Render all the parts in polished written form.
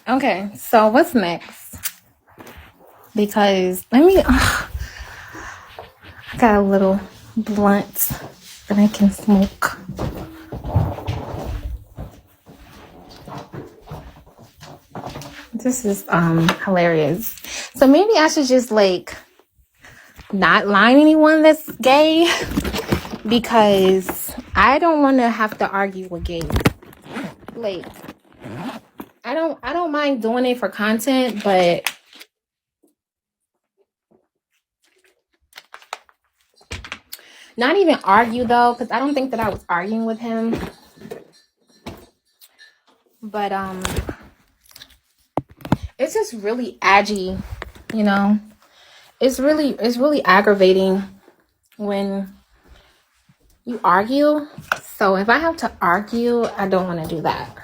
Okay, so what's next? Because I got a little blunt that I can smoke. This is hilarious. So maybe I should just like not line anyone that's gay, because I don't want to have to argue with gays. Like I don't mind doing it for content, but not even argue though, because I don't think that I was arguing with him. But it's just really aggy, you know. It's really aggravating when you argue. So if I have to argue, I don't want to do that.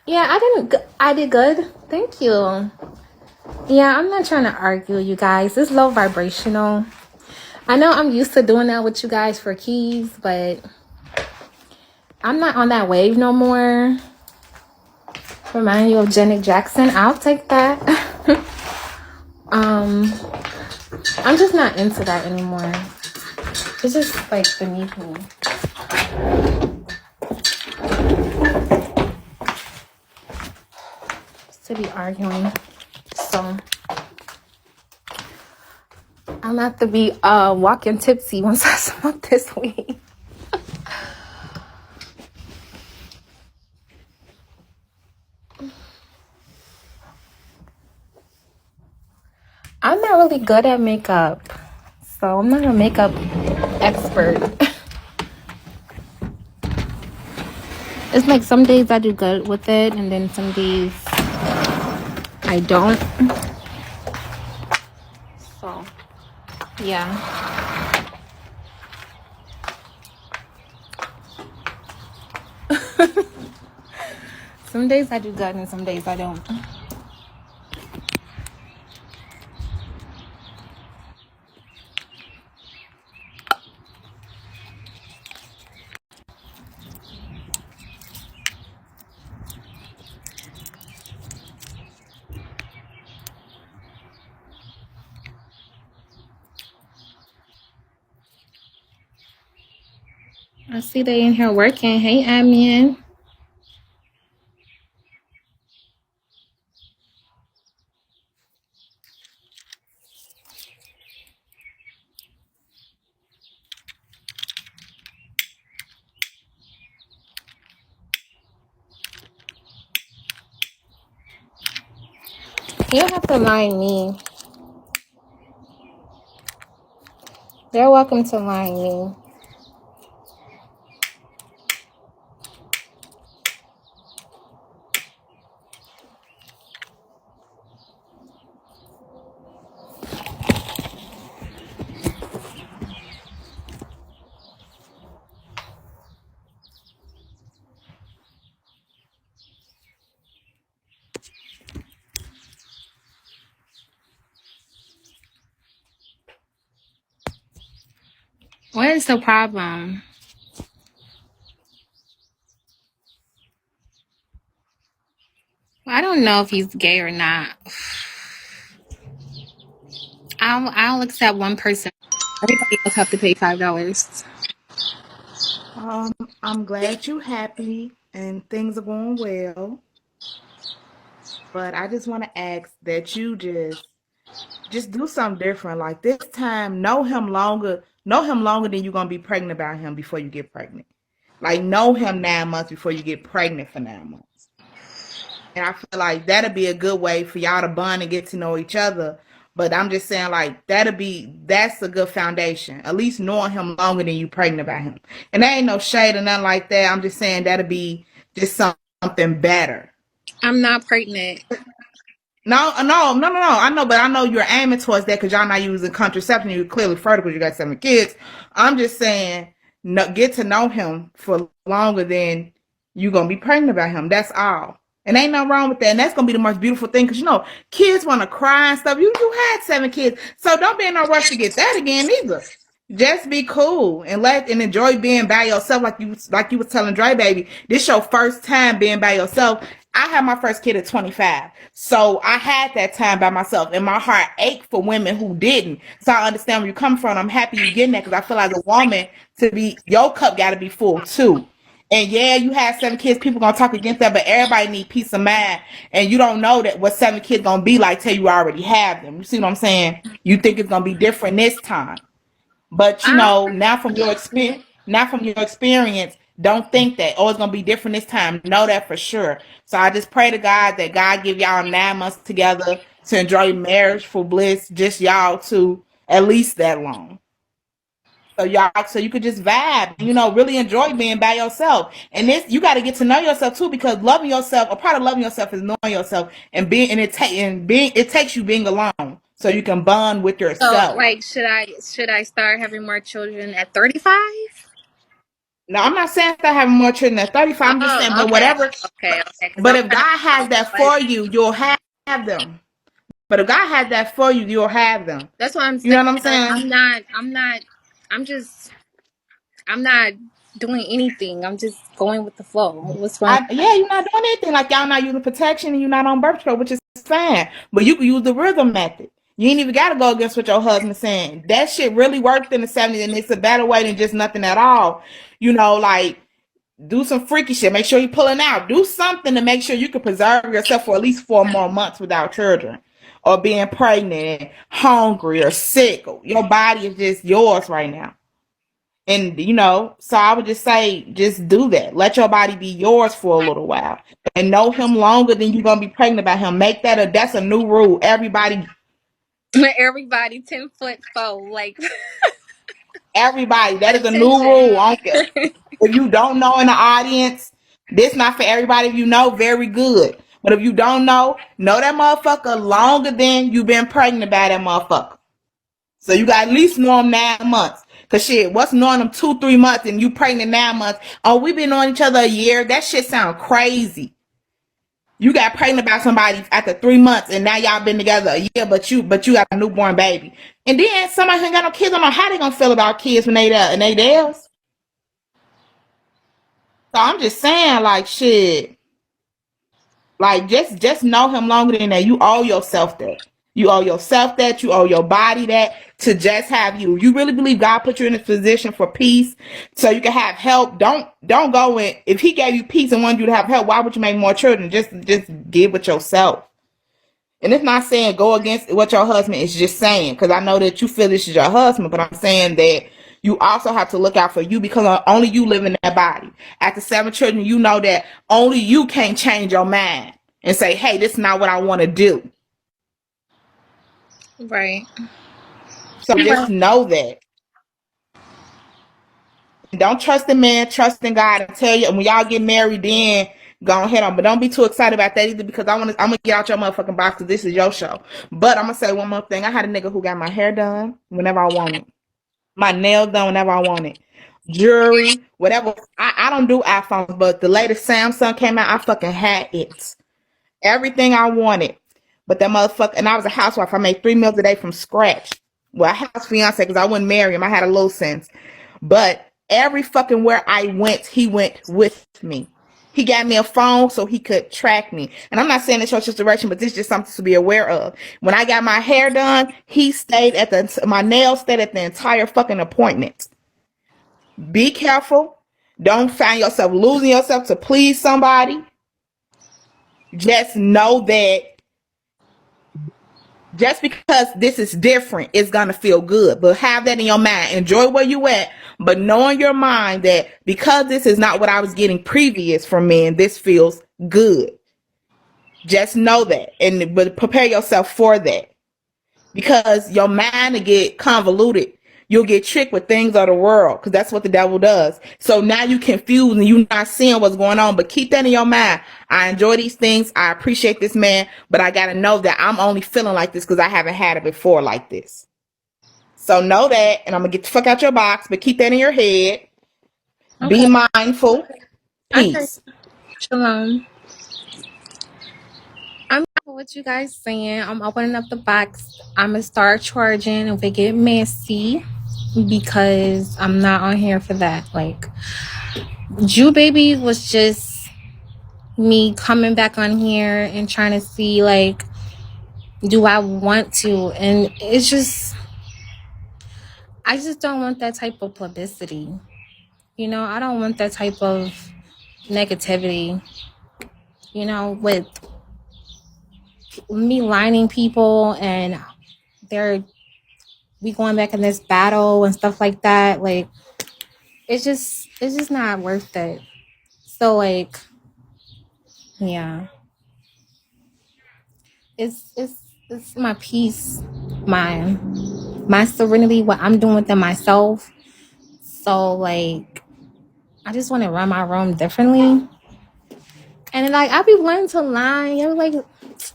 Yeah, I did good. Thank you. Yeah, I'm not trying to argue, you guys. It's low vibrational. I know I'm used to doing that with you guys for keys, but I'm not on that wave no more. Remind you of Janet Jackson. I'll take that. I'm just not into that anymore. It's just like beneath me. To be arguing. So I'm have to be walking tipsy once I smoke this weed. I'm not really good at makeup, so I'm not a makeup expert. It's like some days I do good with it, and then some days I don't. So, yeah. Some days I do good, and some days I don't. I see they in here working. Hey, admin. You don't have to line me. They're welcome to line me. What is the problem? I don't know if he's gay or not. I'll accept one person. Everybody else have to pay $5. I'm glad you're happy and things are going well. But I just want to ask that you just do something different. Like this time, know him longer than you're gonna be pregnant about him before you get pregnant. Like know him 9 months before you get pregnant for 9 months. And I feel like that'll be a good way for y'all to bond and get to know each other. But I'm just saying, like, that's a good foundation. At least knowing him longer than you pregnant about him. And there ain't no shade or nothing like that. I'm just saying that'll be just something better. I'm not pregnant. No. I know, but I know you're aiming towards that because y'all not using contraception. You're clearly fertile because you got 7 kids. I'm just saying, no, get to know him for longer than you gonna be pregnant about him. That's all. And ain't nothing wrong with that. And that's gonna be the most beautiful thing, because you know, kids want to cry and stuff. You had 7 kids, so don't be in no rush to get that again either. Just be cool and enjoy being by yourself, like you was telling Dre baby. This your first time being by yourself. I had my first kid at 25, so I had that time by myself, and my heart ached for women who didn't. So I understand where you come from. I'm happy you getting that, because I feel like a woman, to be, your cup got to be full too. And yeah, you have 7 kids. People gonna talk against that, but everybody need peace of mind. And you don't know that what 7 kids gonna be like till you already have them. You see what I'm saying? You think it's gonna be different this time, but you I, know, now from your experience, don't think that, oh, it's gonna be different this time. Know that for sure. So I just pray to God that God give y'all 9 months together to enjoy marriage for bliss, just y'all two, at least that long. So you could just vibe, you know, really enjoy being by yourself. And this, you got to get to know yourself too, because loving yourself, a part of loving yourself is knowing yourself, and it takes you being alone so you can bond with so yourself. like, should I start having more children at 35? Now, I'm not saying start having more children at 35. I'm just saying, Oh, but okay, whatever. okay. Because But I'm if not, God has that like, for you, you'll have them. But if God has that for you, you'll have them. that's what I'm You saying. know what I'm Like, saying? I'm just, I'm not doing anything. I'm just going with the flow. What's wrong? Yeah, you're not doing anything. Like, y'all not using protection and you're not on birth control, which is fine. But you can use the rhythm method. You ain't even got to go against what your husband's saying. That shit really worked in the 70s, and it's a better way than just nothing at all. You know, like, do some freaky shit. Make sure you're pulling out. Do something to make sure you can preserve yourself for at least 4 more months without children, or being pregnant, and hungry, or sick. Your body is just yours right now. And you know, so I would just say, just do that. Let your body be yours for a little while, and know him longer than you're gonna be pregnant by him. Make that's a new rule. Everybody 10 foot foe. Like, Everybody, that is a new rule. I attention. don't care. If you don't know in the audience, this not for everybody. If you know, very good. But if you don't know that motherfucker longer than you been pregnant by that motherfucker. So you got at least know him 9 months. Cause shit, what's knowing them 2-3 months and you pregnant 9 months? Oh, we been knowing each other a year. That shit sound crazy. You got pregnant by somebody after 3 months, and now y'all been together a year, but you got a newborn baby. And then somebody who ain't got no kids, I don't know how they gonna feel about kids when they there and they theirs. So I'm just saying, like, shit, like, just know him longer than that. You owe yourself that. You owe yourself that. You owe your body that, to just have you. You really believe God put you in this position for peace, so you can have help. Don't go in. If He gave you peace and wanted you to have help, why would you make more children? Just give with yourself. And it's not saying go against what your husband is, just saying, because I know that you feel this is your husband, but I'm saying that you also have to look out for you, because only you live in that body. After 7 children, you know that only you can't change your mind and say, hey, this is not what I want to do. Right. So just know that. Don't trust the man, trust in God. And tell you, when y'all get married, then go ahead on. But don't be too excited about that either, because I'm gonna get out your motherfucking box, because this is your show. But I'm gonna say one more thing. I had a nigga who got my hair done whenever I wanted, my nails done whenever I wanted, jewelry, whatever. I don't do iPhones, but the latest Samsung came out, I fucking had it. Everything I wanted. But that motherfucker, and I was a housewife. I made 3 meals a day from scratch. Well, I house fiance, because I wouldn't marry him. I had a little sense. But every fucking where I went, he went with me. He got me a phone so he could track me. And I'm not saying it's your situation, but this is just something to be aware of. When I got my hair done, he stayed my nails stayed at the entire fucking appointment. Be careful. Don't find yourself losing yourself to please somebody. Just know that just because this is different, it's gonna feel good. But have that in your mind. Enjoy where you at, but know in your mind that because this is not what I was getting previous from men, this feels good. Just know that, but prepare yourself for that, because your mind will get convoluted. You'll get tricked with things of the world, because that's what the devil does. So now you confused and you're not seeing what's going on. But keep that in your mind. I enjoy these things. I appreciate this man, but I gotta know that I'm only feeling like this because I haven't had it before like this. So know that, and I'm gonna get the fuck out your box, but keep that in your head. Be Okay. mindful. Okay. Peace. Shalom. what you guys saying? I'm opening up the box. I'm gonna start charging if it get messy because I'm not on here for that. Like, Jew Baby was just me coming back on here and trying to see, like, do I want to? And it's just, I just don't want that type of publicity. You know, I don't want that type of negativity, you know, with me lining people and we going back in this battle and stuff like that. Like, it's just not worth it. So, like, yeah, it's my peace, my serenity, what I'm doing within myself. So, like, I just want to run my room differently. And like, I be wanting to line. I be like,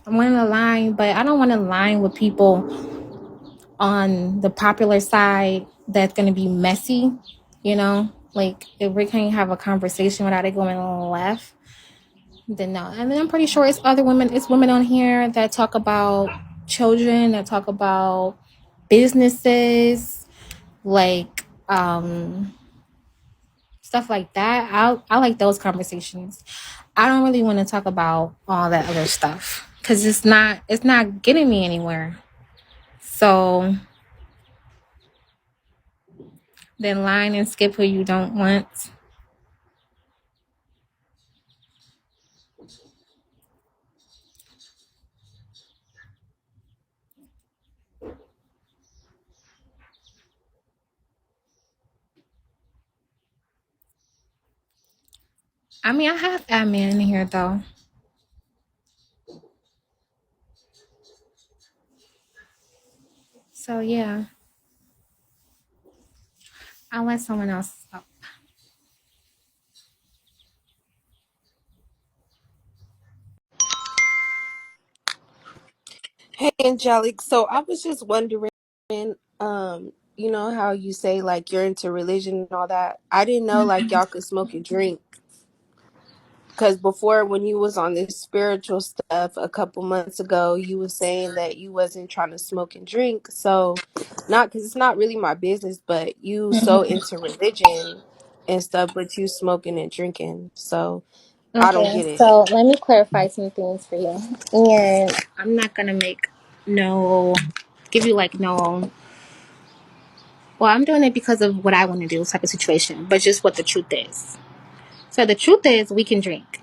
I'm wanting to line, but I don't want to line with people on the popular side that's gonna be messy. You know, like, if we can't have a conversation without it going left, then no. And then I'm pretty sure it's women on here that talk about children, that talk about businesses, like, stuff like that. I like those conversations. I don't really want to talk about all that other stuff because it's not getting me anywhere. So then line and skip who you don't want. I mean, I have admin in here though. So yeah, I'll let someone else up. Hey, Angelic. So I was just wondering, you know how you say like you're into religion and all that. I didn't know like y'all could smoke and drink. Because before, when you was on this spiritual stuff a couple months ago, you was saying that you wasn't trying to smoke and drink. So, not because it's not really my business, but you so Mhm. into religion and stuff, but you smoking and drinking. So I don't Okay, get it. so let me clarify some things for you. And I'm not gonna give you like no. Well, I'm doing it because of what I want to do, type of situation, but just what the truth is. So the truth is, we can drink.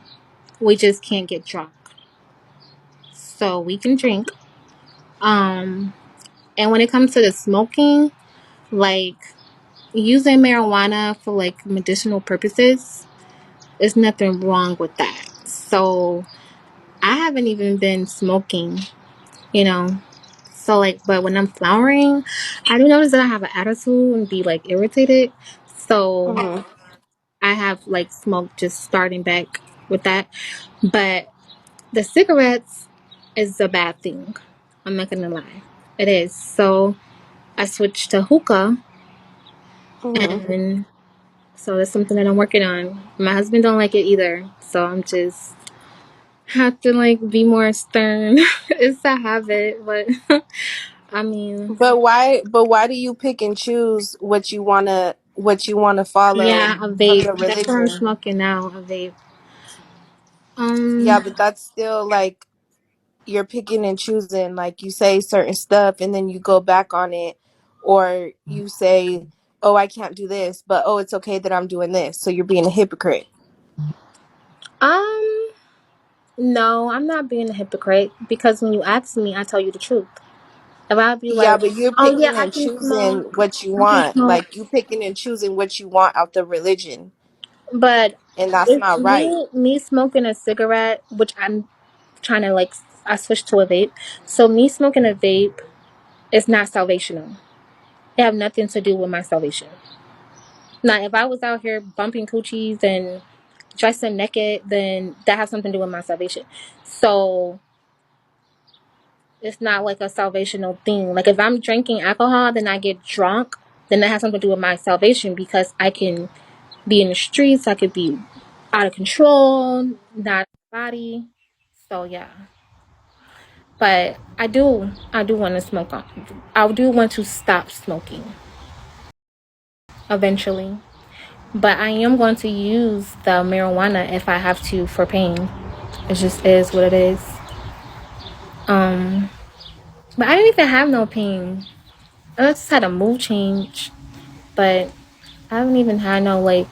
We just can't get drunk. So we can drink. Um, and when it comes to the smoking, like using marijuana for like medicinal purposes, there's nothing wrong with that. So I haven't even been smoking, you know. So like, but when I'm flowering, I do notice that I have an attitude and be like irritated. So Hmm. I have like smoke just starting back with that. But the cigarettes is a bad thing. I'm not gonna lie. It is. So I switched to hookah, Hmm. and so that's something that I'm working on. My husband don't like it either. So I'm just have to like be more stern. It's a habit, but I mean, But why do you pick and choose what you wanna follow yeah, a from vape. the That's what I'm religion? smoking now, a vape. Yeah, but that's still like you're picking and choosing. Like you say certain stuff and then you go back on it, or you say, "Oh, I can't do this," but oh, it's okay that I'm doing this. So you're being a hypocrite. Um, no, I'm not being a hypocrite because when you ask me, I tell you the truth. If I be Yeah, like, but you're oh yeah, picking and choosing what you I can want. smoke, Like you picking and choosing what you want out the religion, but and that's it's not right. me smoking a cigarette, which I'm trying to like, I switched to a vape. So me smoking a vape is not salvational. It have nothing to do with my salvation. Now, if I was out here bumping coochies and dressing naked, then that has something to do with my salvation. So it's not like a salvational thing. Like if I'm drinking alcohol, then I get drunk, then that has something to do with my salvation because I can be in the streets, I could be out of control, not body. So yeah. But I do want to smoke. I do want to stop smoking eventually. But I am going to use the marijuana if I have to for pain. It just is what it is. But I didn't even have no pain. I just had a mood change. But I haven't even had no like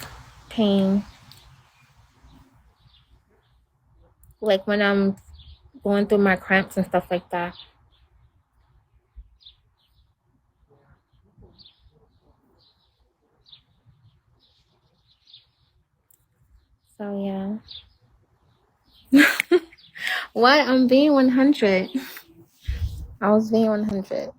pain. Like when I'm going through my cramps and stuff like that. So yeah. What? I'm being 100. I was being 100.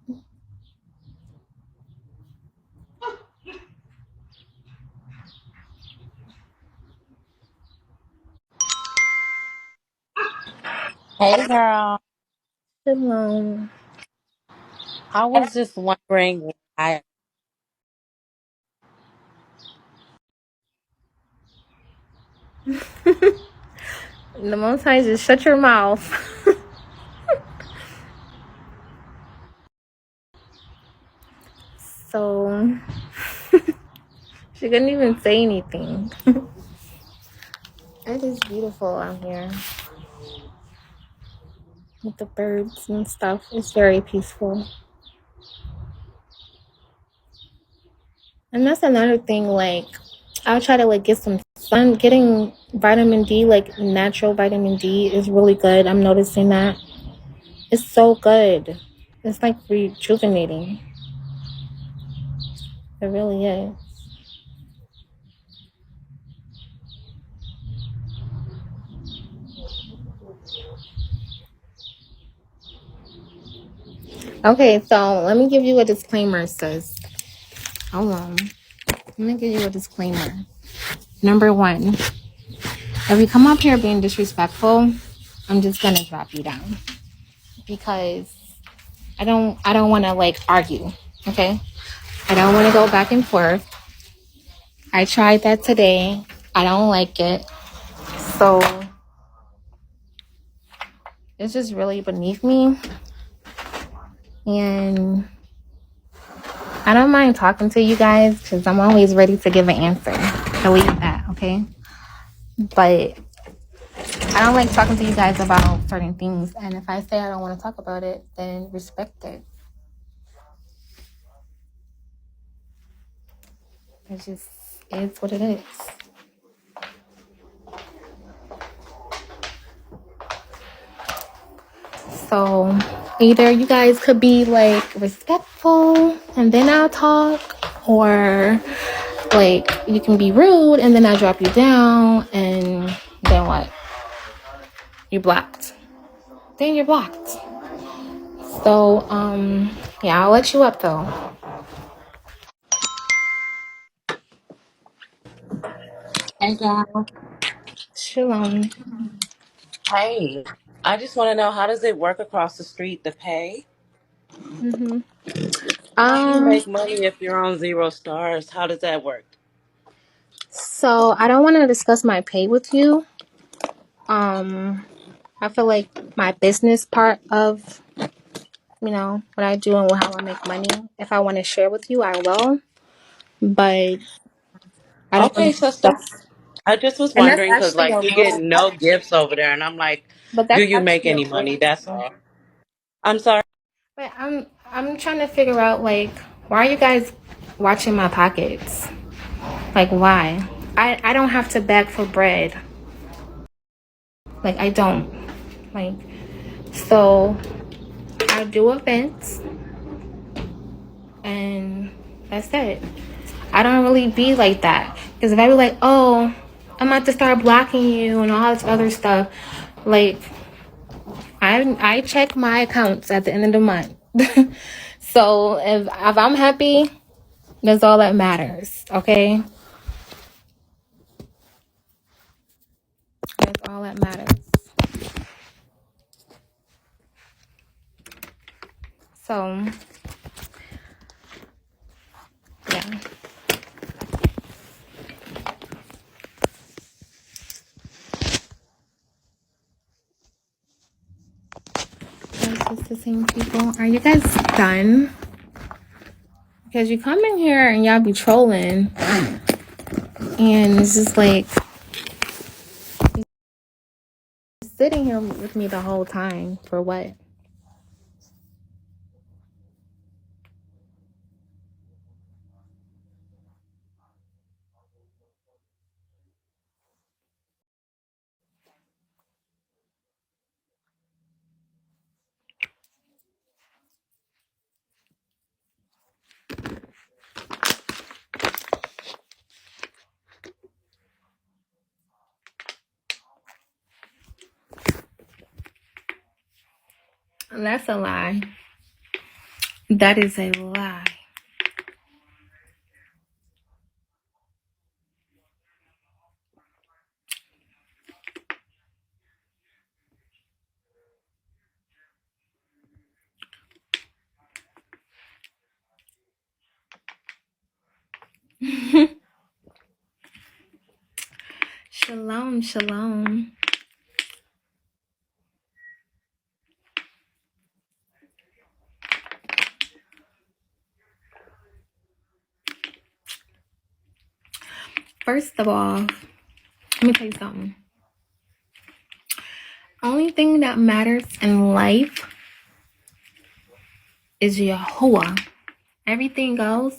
Hey girl, Shalom. I was just wondering why. The most high just shut your mouth. So she couldn't even say anything. It is beautiful out here with the birds and stuff. It's very peaceful. And that's another thing, like I'll try to like get some sun. Getting vitamin D, like natural vitamin D, is really good. I'm noticing that. It's so good. It's like rejuvenating. It really is. Okay, so let me give you a disclaimer, sis. Hold on. Let me give you a disclaimer. Number one, if you come up here being disrespectful, I'm just gonna drop you down because I don't want to like argue. Okay, I don't want to go back and forth. I tried that today. I don't like it. So it's just really beneath me, and I don't mind talking to you guys because I'm always ready to give an answer. Believe that, okay? But I don't like talking to you guys about certain things. And if I say I don't want to talk about it, then respect it. It just is what it is. So either you guys could be like respectful and then I'll talk, or like you can be rude and then I drop you down, and then what? You're blocked. Then you're blocked. So yeah, I'll let you up though. Hey girl. Shalom. Hey, I just want to know, how does it work across the street, the pay? Mm-hmm. How do you make money if you're on 0 stars? How does that work? So I don't want to discuss my pay with you. I feel like my business part of, what I do and how I make money, if I want to share with you, I will. But I don't want Okay, to sister. discuss. I just was And that's wondering because, actually like, a you get real no question. gifts over there, and I'm like, But do that's you make actually a any real money? That's question. all. I'm sorry. But I'm trying to figure out, like, why are you guys watching my pockets? Like, why? I don't have to beg for bread. Like, I don't. Like, so I do events, and that's it. I don't really be like that. Because if I be like, oh, I'm about to start blocking you and all this other stuff, like, I check my accounts at the end of the month. So if I'm happy, that's all that matters. Okay, that's all that matters. So yeah, the same people. Are you guys done? Because you come in here and y'all be trolling. And it's just like sitting here with me the whole time. For what? That's a lie. That is a lie. Shalom, shalom. First of all, let me tell you something. Only thing that matters in life is Yahuwah. Everything else,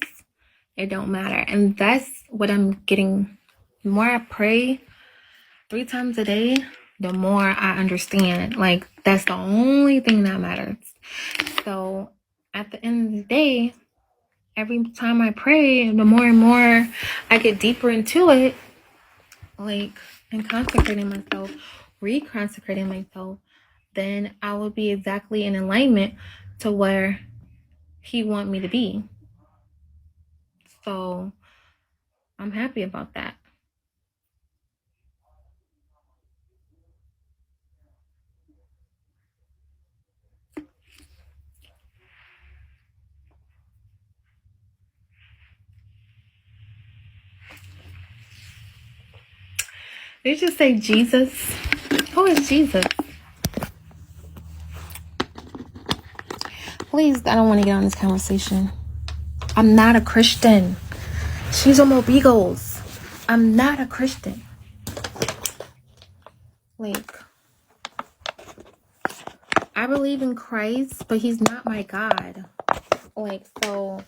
it don't matter. And that's what I'm getting. The more I pray 3 times a day, the more I understand. Like, that's the only thing that matters. So at the end of the day, every time I pray, the more and more I get deeper into it, like, and consecrating myself, reconsecrating myself, then I will be exactly in alignment to where he want me to be. So I'm happy about that. Did you just say Jesus? Who is Jesus? Please, I don't want to get on this conversation. I'm not a Christian. She's on Beagles. I'm not a Christian. Like, I believe in Christ, but he's not my God. Like, so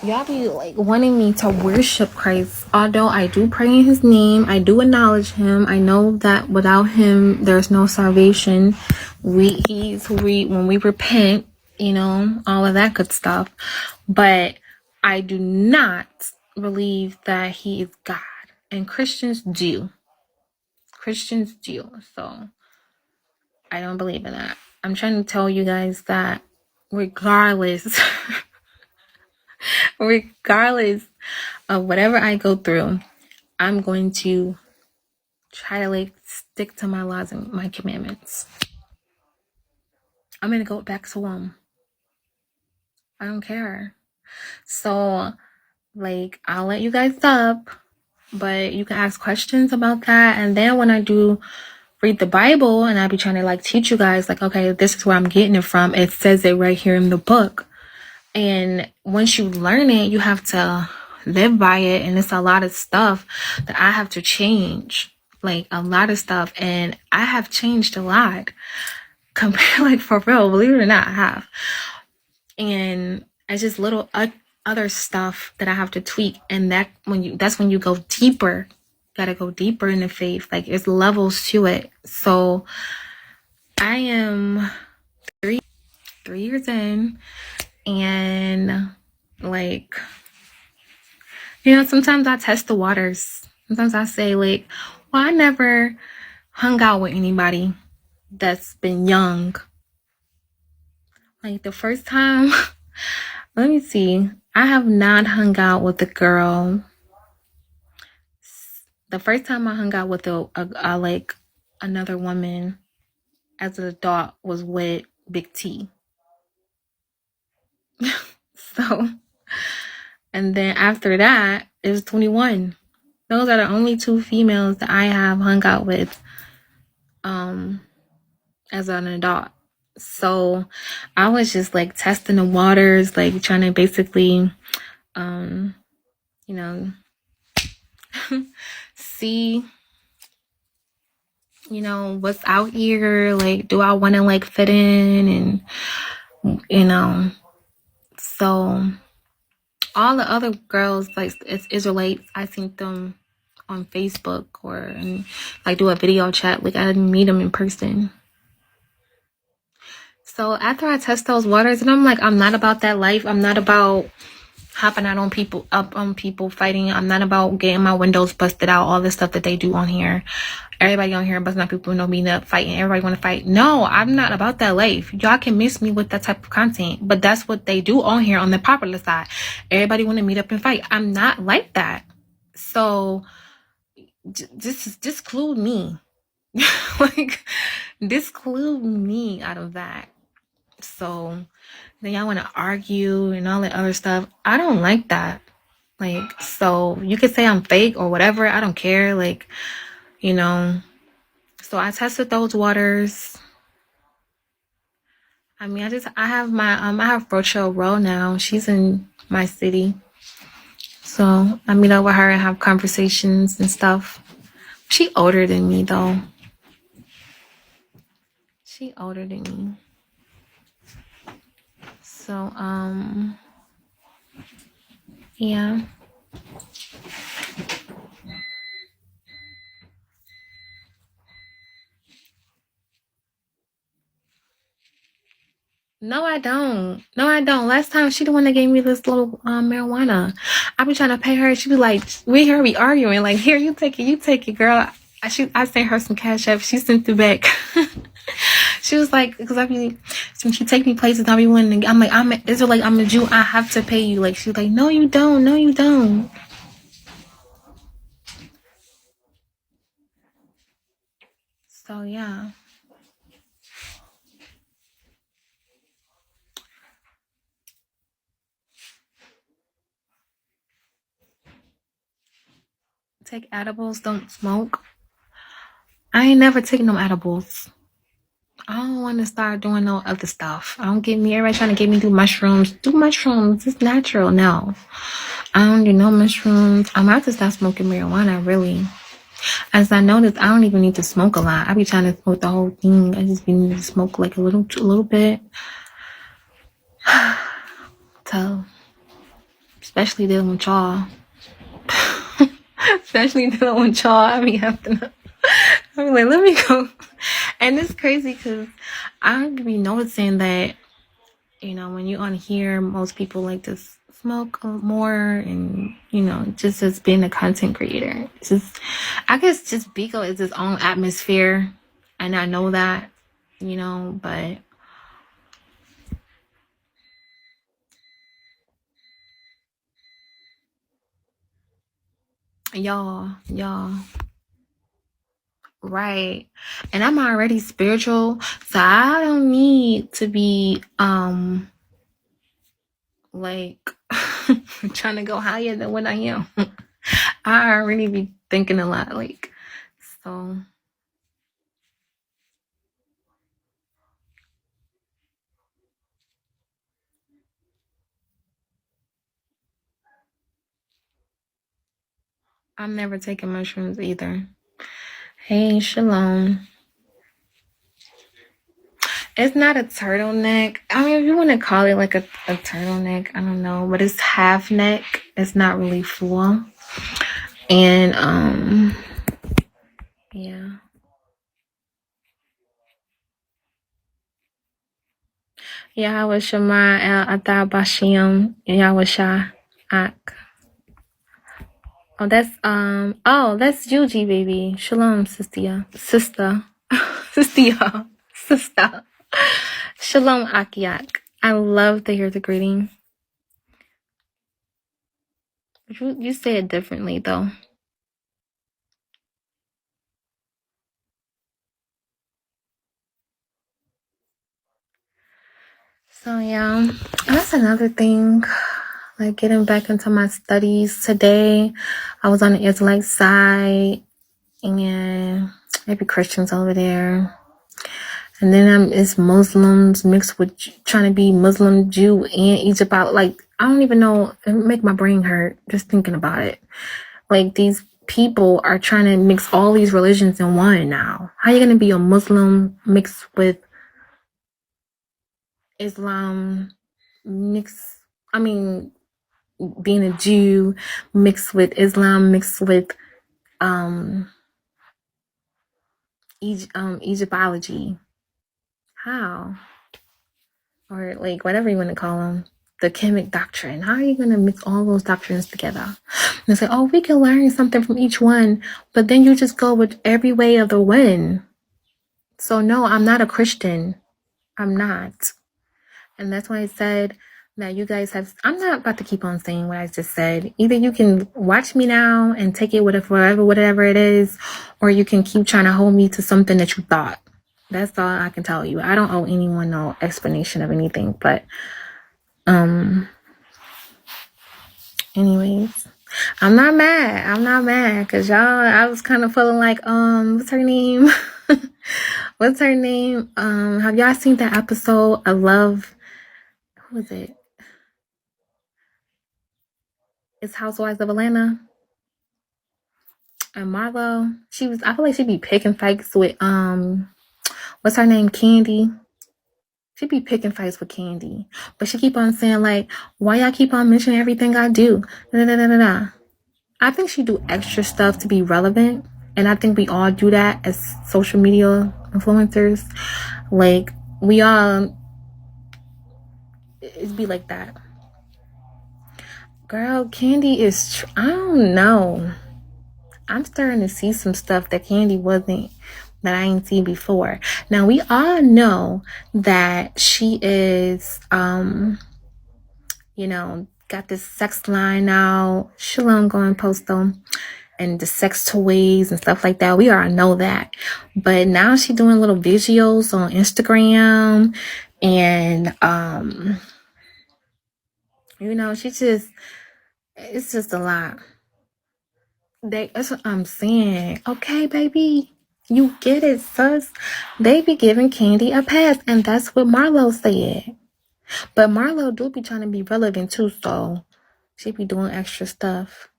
y'all be like wanting me to worship Christ. Although I do pray in his name, I do acknowledge him. I know that without him, there's no salvation. When we repent, all of that good stuff. But I do not believe that he is God. And Christians do. So I don't believe in that. I'm trying to tell you guys that regardless of whatever I go through, I'm going to try to stick to my laws and my commandments. I'm going to go back to them. I don't care. So, I'll let you guys up, but you can ask questions about that. And then when I do read the Bible and I be trying to teach you guys, okay, this is where I'm getting it from. It says it right here in the book. And once you learn it, you have to live by it. And it's a lot of stuff that I have to change, a lot of stuff. And I have changed a lot compared, for real, believe it or not, I have. And it's just little other stuff that I have to tweak. And that's when you go deeper. Gotta go deeper in the faith. It's levels to it. So I am 3 years in, and sometimes I test the waters. Sometimes I say well, I never hung out with anybody that's been young. The first time, let me see, I have not hung out with a girl. The first time I hung out with another woman as an adult was with Big T. So, and then after that, it was 21. Those are the only 2 females that I have hung out with as an adult. So I was just like testing the waters, like trying to basically, you know, see, you know, what's out here. Like, do I want to like fit in? And, you know, so all the other girls, like, it's Israelites, I seen them on Facebook or and, like do a video chat. Like, I didn't meet them in person. So after I test those waters, and I'm like, I'm not about that life. I'm not about hopping out on people, up on people, fighting. I'm not about getting my windows busted out, all the stuff that they do on here. Everybody on here busting out people, no meeting up, fighting. Everybody want to fight. No, I'm not about that life. Y'all can miss me with that type of content, but that's what they do on here on the popular side. Everybody want to meet up and fight. I'm not like that. So just disclude me. Like, disclude me out of that. So then y'all want to argue and all that other stuff. I don't like that. Like, so you could say I'm fake or whatever. I don't care. Like, you know. So I tested those waters. I mean, I have my I have Rochelle Rowe now. She's in my city. So I meet up with her and have conversations and stuff. She older than me though. She older than me. So yeah. No, I don't. No, I don't. Last time she the one that gave me this little marijuana. I be trying to pay her. She be like, we hear me arguing. Like, here, you take it, girl. I sent her some cash up. She sent it back. She was like, because I mean, when she take me places, I be wanting. I'm like, I'm a Jew. I have to pay you. Like, she's like, no, you don't. No, you don't. So yeah. Take edibles, don't smoke. I ain't never taken no edibles. I don't want to start doing no other stuff. I don't get me. Everybody trying to get me do mushrooms. Do mushrooms. It's natural. No. I don't do no mushrooms. I'm about to start smoking marijuana, really. As I noticed, I don't even need to smoke a lot. I be trying to smoke the whole thing. I just be needing to smoke like a little bit. So, especially dealing with y'all. Especially dealing with y'all. I be having to... I'm like, let me go. And it's crazy because I be noticing that, you know, when you're on here, most people like to smoke more and, you know, just as being a content creator. It's just, I guess just Biko is its own atmosphere. And I know that, you know, but y'all. Right. And I'm already spiritual, so I don't need to be like trying to go higher than what I am. I already be thinking a lot, like, so I'm never taking mushrooms either. Hey, shalom. It's not a turtleneck. I mean, if you want to call it like a turtleneck, I don't know, but it's half neck. It's not really full. And yeah. Yahweh Shema El Atah Bashim Yahweh Shah Ak. Oh, that's Yuji, baby. Shalom, sister. Sister. Shalom, Akiak. I love to hear the greeting. You say it differently, though. So, yeah, that's another thing. Like, getting back into my studies. Today, I was on the Israelite side, and maybe Christians over there. And then it's Muslims mixed with trying to be Muslim, Jew, and Egypt out. Like, I don't even know. It make my brain hurt just thinking about it. Like, these people are trying to mix all these religions in one now. How are you going to be a Muslim mixed with Islam, being a Jew mixed with Islam, mixed with Egyptology? How? Or like whatever you want to call them, the Kemet doctrine. How are you going to mix all those doctrines together and say, oh, we can learn something from each one, but then you just go with every way of the wind? So no, I'm not a Christian. I'm not. And that's why I said that you guys have, I'm not about to keep on saying what I just said. Either you can watch me now and take it whatever it is, or you can keep trying to hold me to something that you thought. That's all I can tell you. I don't owe anyone no explanation of anything, but anyways, I'm not mad because y'all, I was kind of feeling like, what's her name? What's her name? Have y'all seen that episode of Love? Who is it? It's Housewives of Atlanta. And Marlo, I feel like she'd be picking fights with, what's her name? Candy. She'd be picking fights with Candy. But she keep on saying like, why y'all keep on mentioning everything I do? Da, da, da, da, da. I think she do extra stuff to be relevant. And I think we all do that as social media influencers. Like, we all, it'd be like that. Girl, Candy is, I don't know. I'm starting to see some stuff that Candy wasn't, that I ain't seen before. Now, we all know that she is, got this sex line now. Shalom going post them. And the sex toys and stuff like that. We already know that. But now she's doing little videos on Instagram. And, it's just a lot. That's what I'm saying. Okay, baby. You get it, sus. They be giving Candy a pass. And that's what Marlo said. But Marlo do be trying to be relevant too, so she be doing extra stuff.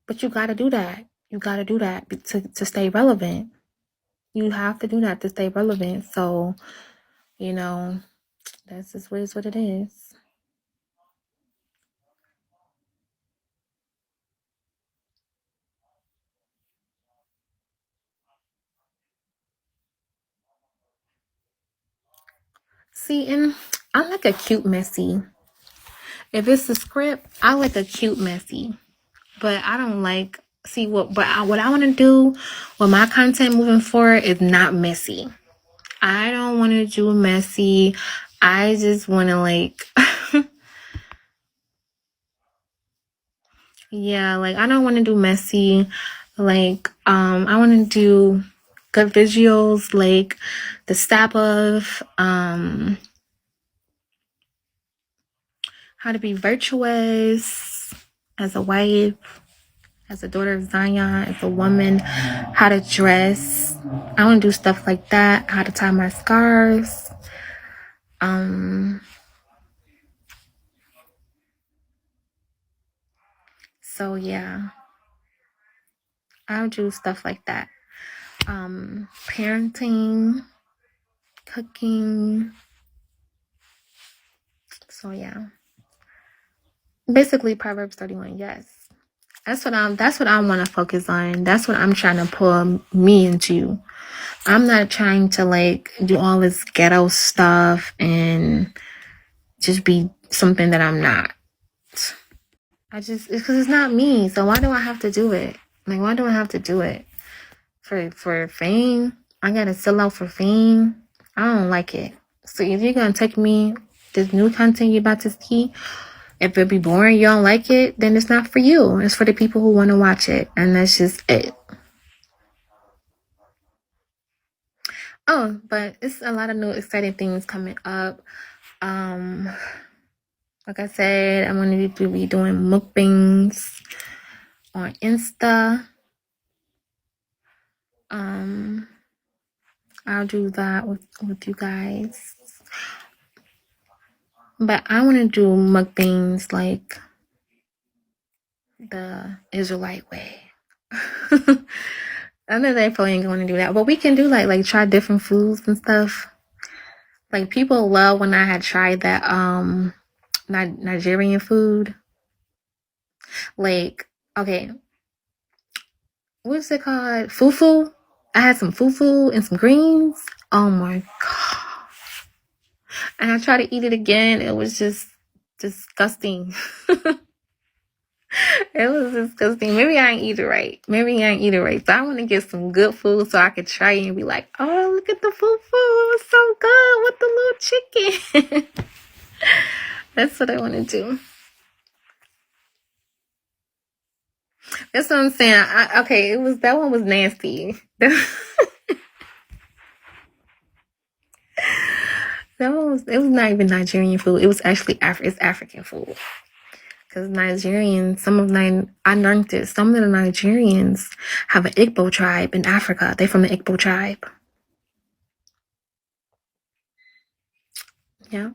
But you gotta do that. You gotta do that to stay relevant. You have to do that to stay relevant. So, that's just what it is. See, and I like a cute messy. If it's a script, I like a cute messy. But I don't like, what I want to do with my content moving forward is not messy. I don't want to do messy. I just want to yeah, I don't want to do messy. I want to do good visuals, like the Sabbath, how to be virtuous as a wife, as a daughter of Zion, as a woman, how to dress. I want to do stuff like that, how to tie my scarves. So yeah, I'll do stuff like that. Parenting, cooking. So yeah. Basically Proverbs 31, yes. That's what I want to focus on. That's what I'm trying to pull me into. I'm not trying to do all this ghetto stuff and just be something that I'm not. Because it's not me. So why do I have to do it? Why do I have to do it? For fame? I gotta sell out for fame? I don't like it. So if you're gonna take me, this new content you're about to see, if it be boring, you don't like it, then it's not for you. It's for the people who want to watch it. And that's just it. Oh, but it's a lot of new exciting things coming up. Like I said, I'm going to be doing mukbangs on Insta. I'll do that with you guys. But I want to do mukbangs like the Israelite way. I know they probably ain't going to do that, but we can do like try different foods and stuff. Like people love when I had tried that Nigerian food. Like, okay, what's it called? Fufu. I had some fufu and some greens. Oh my god! And I tried to eat it again. It was just disgusting. It was disgusting. Maybe I ain't eat it right. So I want to get some good food so I could try it and be like, oh, look at the fufu. It's so good with the little chicken. That's what I want to do. That's what I'm saying. Okay, that one was nasty. It was not even Nigerian food. It was actually it's African food. Because Nigerians, I learned this. Some of the Nigerians have an Igbo tribe in Africa. They're from the Igbo tribe. Yeah.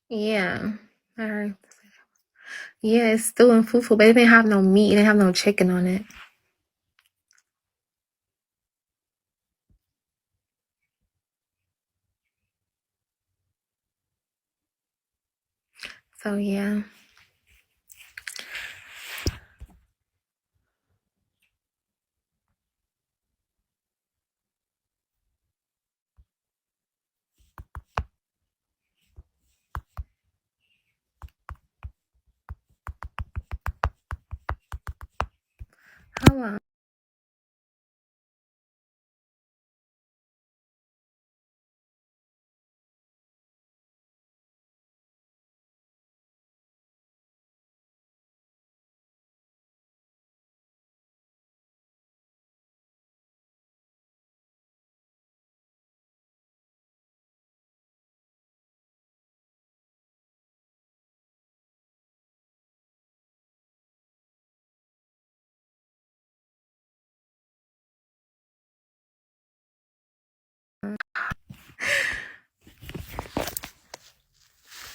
Yeah. I heard. Yeah, it's still in fufu, but it didn't have no meat. It didn't have no chicken on it. So, yeah. Hold on.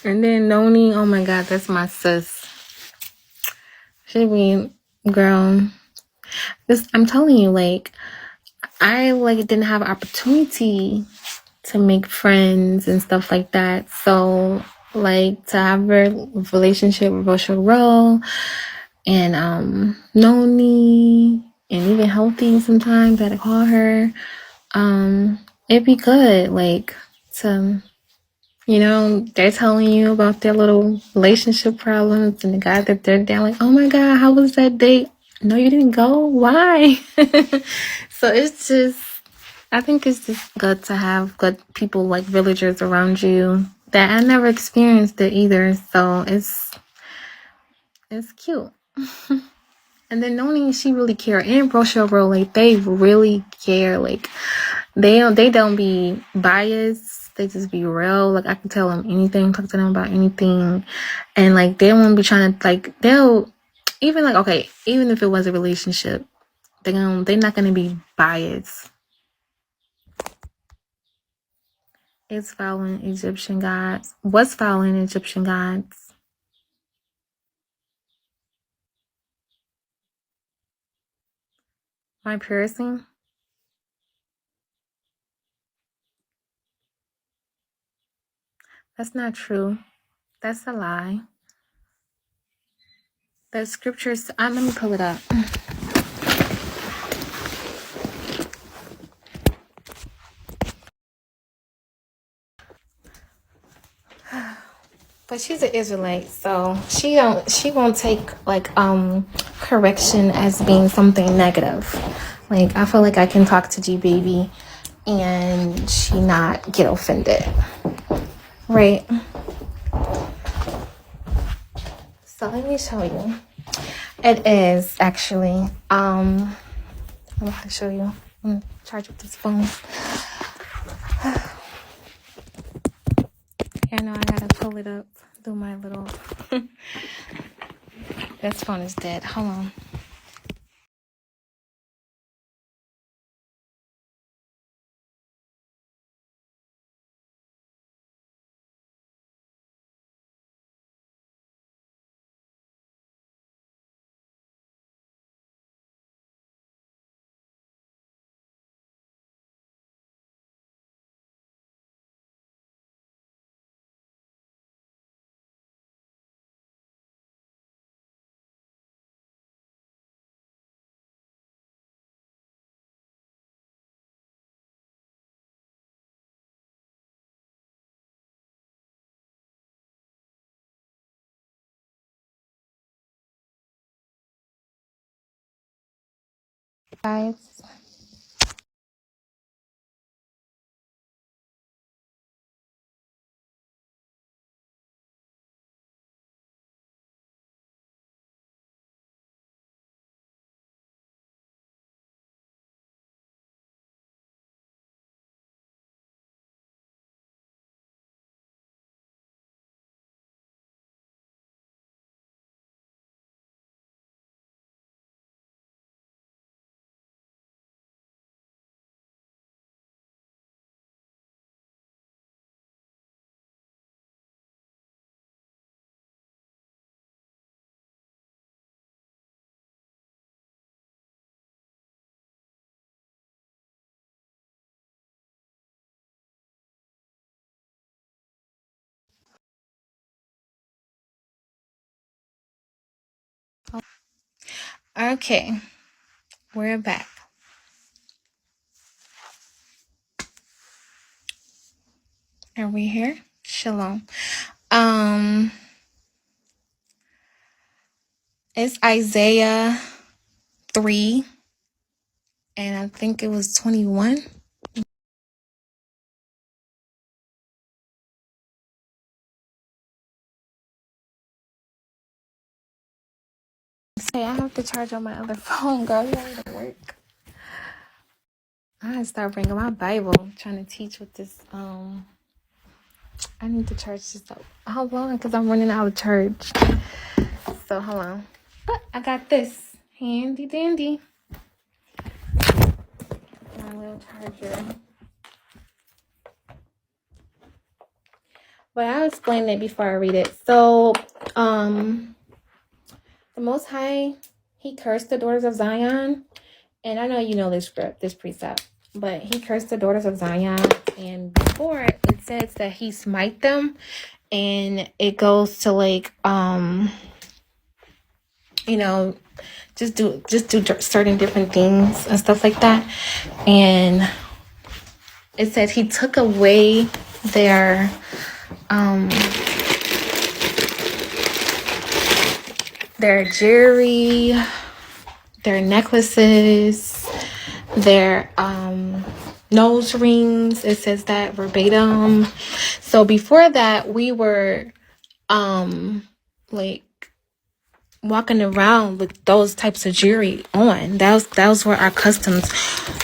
And then Noni, oh my God, that's my sis. She be, girl, I'm telling you, like, I didn't have an opportunity to make friends and stuff like that. So like to have a relationship with Rochelle and Noni and even Healthy sometimes I had to call her. It'd be good, like to they're telling you about their little relationship problems and the guy that they're down like, oh my God, how was that date? No, you didn't go? Why? So it's just, I think it's just good to have good people like villagers around you that I never experienced it either. So it's cute. And then Noni, she really care. And Rochelle, like they really care. Like they don't be biased. They just be real. Like I can tell them anything, talk to them about anything, and like they won't be trying to like they'll even like okay, even if it was a relationship, they're not gonna be biased. It's following Egyptian gods. What's following Egyptian gods? My piercing? That's not true. That's a lie. The scriptures, let me pull it up. But she's an Israelite, so she won't take like correction as being something negative. Like I feel like I can talk to G Baby and she not get offended. Right? So let me show you. It is actually I'm gonna show you. I'm gonna charge up this phone. I know I gotta pull it up do my little... This phone is dead. Hold on. Guys. Okay. We're back. Are we here? Shalom. It's Isaiah 3, and I think it was 21. Say I have to charge on my other phone, girl. You want me to work? I gotta start bringing my Bible. I'm trying to teach with this. I need to charge this up. Hold on, because I'm running out of charge. So hold on. But I got this. Handy dandy. My little charger. But I'll explain it before I read it. So, the Most High, he cursed the daughters of Zion. And I know you know this script, this precept. But he cursed the daughters of Zion. And before, it says that he smite them. And it goes to like, you know, just do certain different things and stuff like that. And it said he took away their jewelry, their necklaces, their nose rings. It says that verbatim. So before that, we were like walking around with those types of jewelry on. Those were our customs.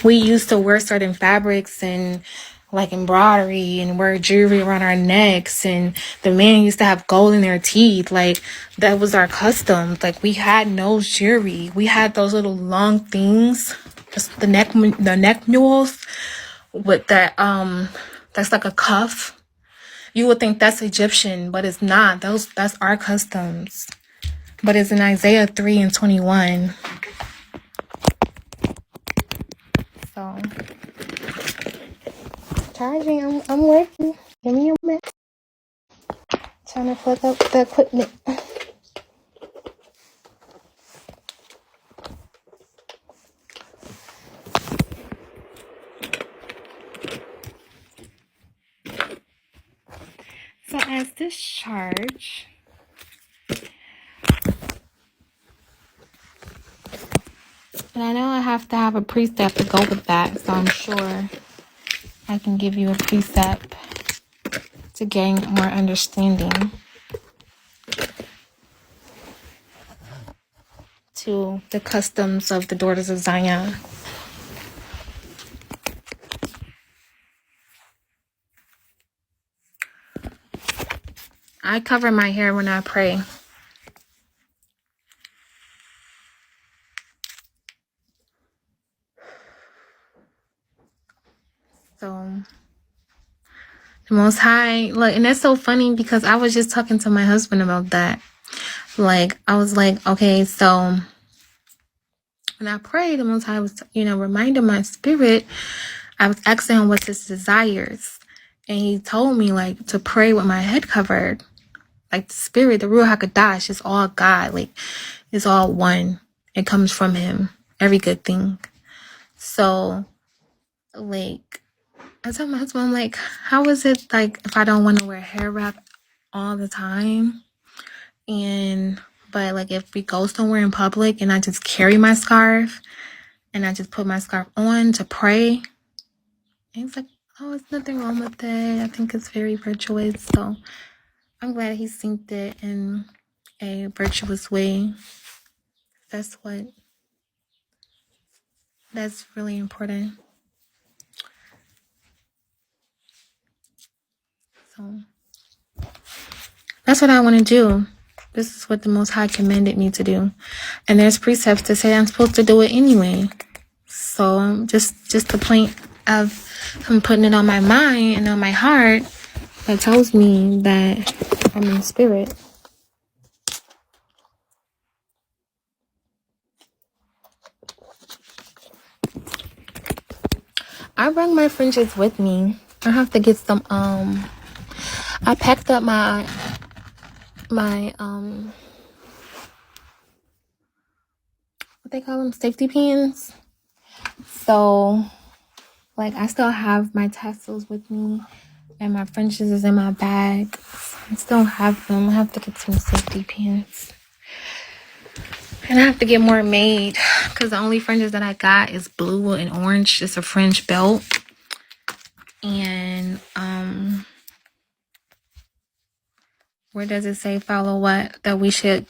We used to wear certain fabrics and like embroidery and wear jewelry around our necks, and the men used to have gold in their teeth. Like that was our customs. Like we had nose jewelry. We had those little long things, just the neck mules with that that's like a cuff. You would think that's Egyptian, but it's not. That's our customs. But it's in Isaiah 3 and 21. So, charging, I'm working. Give me a minute. Trying to plug up the equipment. So as this charge, and I know I have to have a precept to go with that, so I'm sure I can give you a precept to gain more understanding to the customs of the daughters of Zion. I cover my hair when I pray. So the Most High, look, and that's so funny because I was just talking to my husband about that. Like, I was like, okay, so when I prayed, the Most High was, reminding my spirit. I was asking him what's his desires. And he told me, like, to pray with my head covered. Like, the spirit, the Ruach HaKodesh, is all God. Like, it's all one. It comes from him. Every good thing. So, like, I told my husband, I'm like, how is it, like, if I don't want to wear hair wrap all the time? But, like, if we go somewhere in public and I just carry my scarf and I just put my scarf on to pray, and he's like, oh, there's nothing wrong with it. I think it's very virtuous. So I'm glad he synced it in a virtuous way. That's really important. So that's what I want to do. This is what the Most High commanded me to do. And there's precepts to say I'm supposed to do it anyway. So just the point of him putting it on my mind and on my heart, that tells me that I'm in spirit. I bring my fringes with me. I have to get some, I packed up my what they call them, safety pins. So, like, I still have my tassels with me, and my fringes is in my bag. I still have them. I have to get some safety pins. And I have to get more made, because the only fringes that I got is blue and orange. It's a fringe belt. And, where does it say, follow what? That we should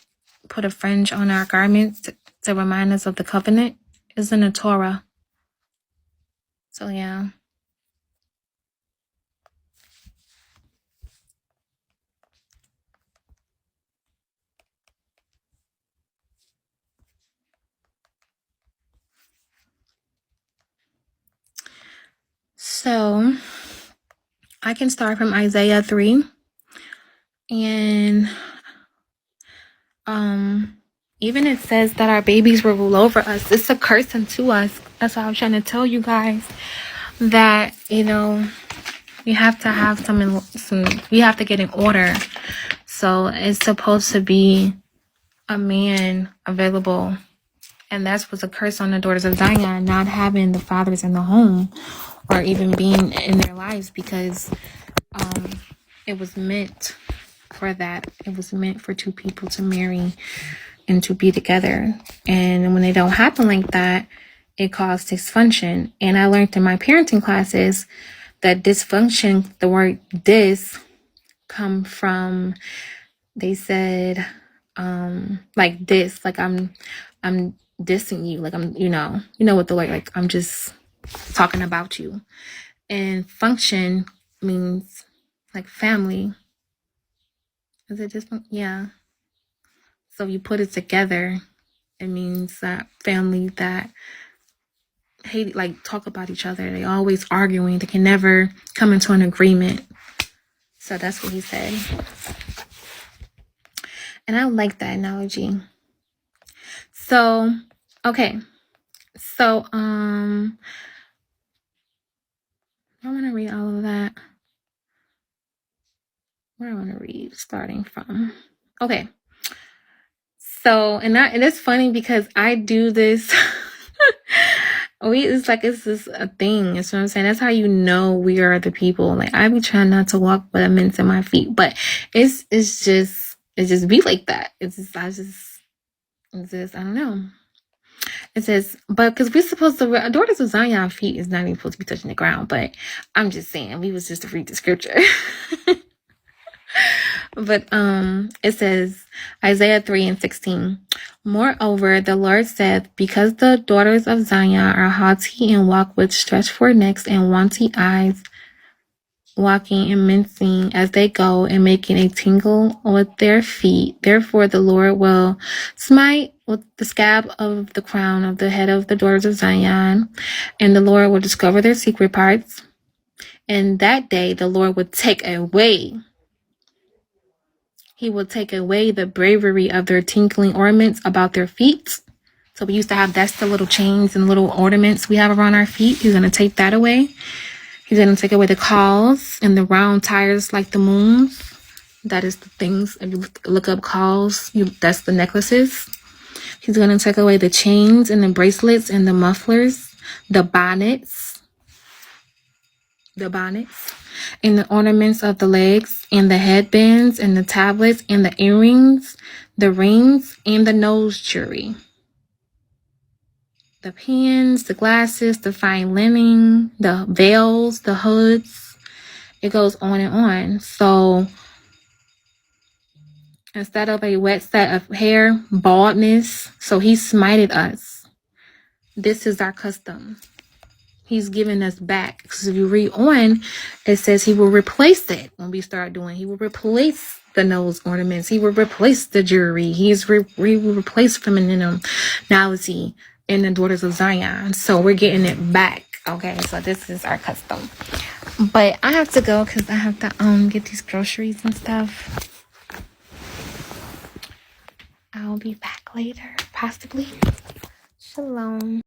put a fringe on our garments to remind us of the covenant? It's in the Torah. So, yeah. So, I can start from Isaiah 3. And even it says that our babies will rule over us. It's a curse unto us. That's why I'm trying to tell you guys that, we have to have we have to get in order. So it's supposed to be a man available. And that's what's a curse on the daughters of Zion, not having the fathers in the home or even being in their lives, because it was meant for that. It was meant for two people to marry and to be together. And when they don't happen like that, it causes dysfunction. And I learned in my parenting classes that dysfunction, the word dis, come from, they said, like this, like I'm dissing you, like I'm, what the word, like I'm just talking about you. And function means like family. Is it just, yeah. So you put it together, it means that family that hate, like, talk about each other. They always arguing. They can never come into an agreement. So that's what he said. And I like that analogy. So, okay. So, I want to read all of that. Where I want to read, starting from. Okay. So, and it's funny because I do this. It's just a thing. That's what I'm saying. That's how we are the people. Like, I be trying not to walk with a mince in my feet, but it's just be like that. I don't know. It says, but because we're supposed to, daughters of Zion feet is not even supposed to be touching the ground, but I'm just saying, we was just to read the scripture. But it says, Isaiah 3:16. Moreover, the Lord said, because the daughters of Zion are haughty and walk with stretched forward necks and wanty eyes, walking and mincing as they go and making a tingle with their feet. Therefore the Lord will smite with the scab of the crown of the head of the daughters of Zion, and the Lord will discover their secret parts. And that day the Lord will take away. He will take away the bravery of their tinkling ornaments about their feet. So we used to have, that's the little chains and little ornaments we have around our feet. He's going to take that away. He's going to take away the cauls and the round tires like the moons. That is the things, if you look up cauls, that's the necklaces. He's going to take away the chains and the bracelets and the mufflers, the bonnets, and the ornaments of the legs, and the headbands, and the tablets, and the earrings, the rings, and the nose jewelry. The pins, the glasses, the fine linen, the veils, the hoods. It goes on and on. So instead of a wet set of hair, baldness. So he smited us. This is our custom. He's giving us back. Because if you read on, it says he will replace it when we start doing. He will replace the nose ornaments. He will replace the jewelry. He will replace femininity in the daughters of Zion. So we're getting it back. Okay, so this is our custom. But I have to go because I have to get these groceries and stuff. I'll be back later, possibly. Shalom.